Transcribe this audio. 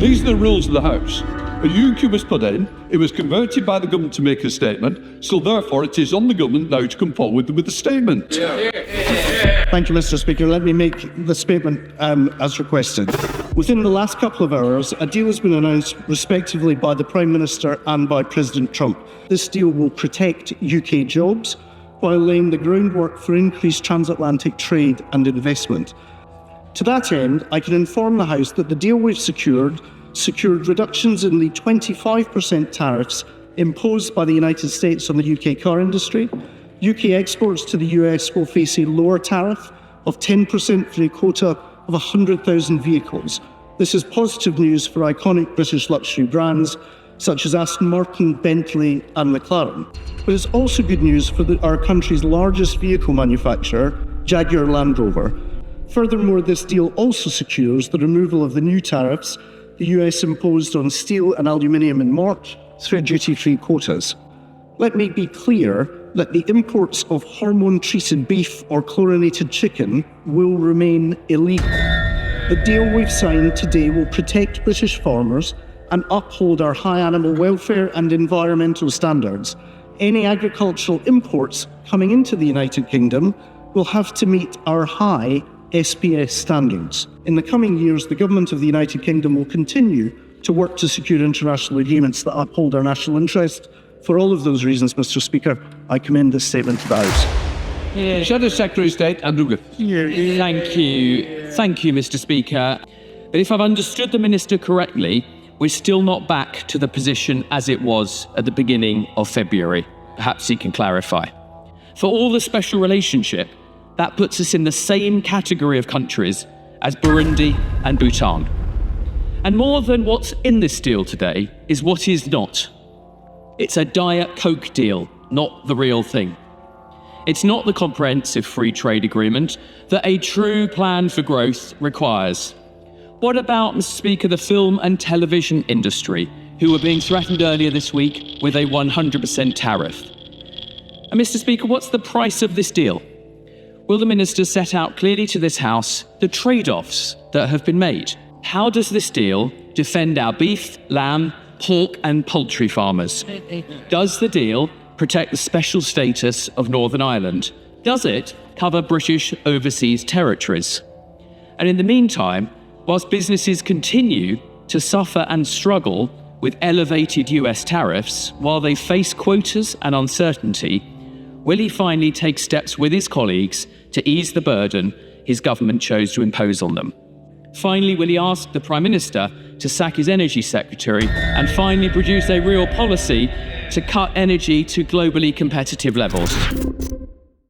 These are the rules of the House. A UQ was put in, it was converted by the government to make a statement, so therefore it is on the government now to come forward with a statement. Thank you, Mr. Speaker. Let me make the statement as requested. Within the last couple of hours, a deal has been announced respectively by the Prime Minister and by President Trump. This deal will protect UK jobs while laying the groundwork for increased transatlantic trade and investment. To that end, I can inform the House that the deal we've secured reductions in the 25% tariffs imposed by the United States on the UK car industry. UK exports to the US will face a lower tariff of 10% for a quota of 100,000 vehicles. This is positive news for iconic British luxury brands such as Aston Martin, Bentley and McLaren. But it's also good news for our country's largest vehicle manufacturer, Jaguar Land Rover. Furthermore, this deal also secures the removal of the new tariffs the US imposed on steel and aluminium in March through duty-free quotas. Let me be clear that the imports of hormone-treated beef or chlorinated chicken will remain illegal. The deal we've signed today will protect British farmers and uphold our high animal welfare and environmental standards. Any agricultural imports coming into the United Kingdom will have to meet our high SPS standards. In the coming years, the Government of the United Kingdom will continue to work to secure international agreements that uphold our national interest. For all of those reasons, Mr. Speaker, I commend this statement to the House. Shadow Secretary of State Andrew Griffith. Thank you, Mr. Speaker. But if I've understood the Minister correctly, we're still not back to the position as it was at the beginning of February. Perhaps he can clarify. For all the special relationship, that puts us in the same category of countries as Burundi and Bhutan. And more than what's in this deal today is what is not. It's a Diet Coke deal, not the real thing. It's not the comprehensive free trade agreement that a true plan for growth requires. What about, Mr. Speaker, the film and television industry, who were being threatened earlier this week with a 100% tariff? And Mr. Speaker, what's the price of this deal? Will the Minister set out clearly to this House the trade-offs that have been made? How does this deal defend our beef, lamb, pork and poultry farmers? Does the deal protect the special status of Northern Ireland? Does it cover British overseas territories? And in the meantime, whilst businesses continue to suffer and struggle with elevated US tariffs while they face quotas and uncertainty, will he finally take steps with his colleagues to ease the burden his government chose to impose on them? Finally, will he ask the Prime Minister to sack his Energy Secretary and finally produce a real policy to cut energy to globally competitive levels?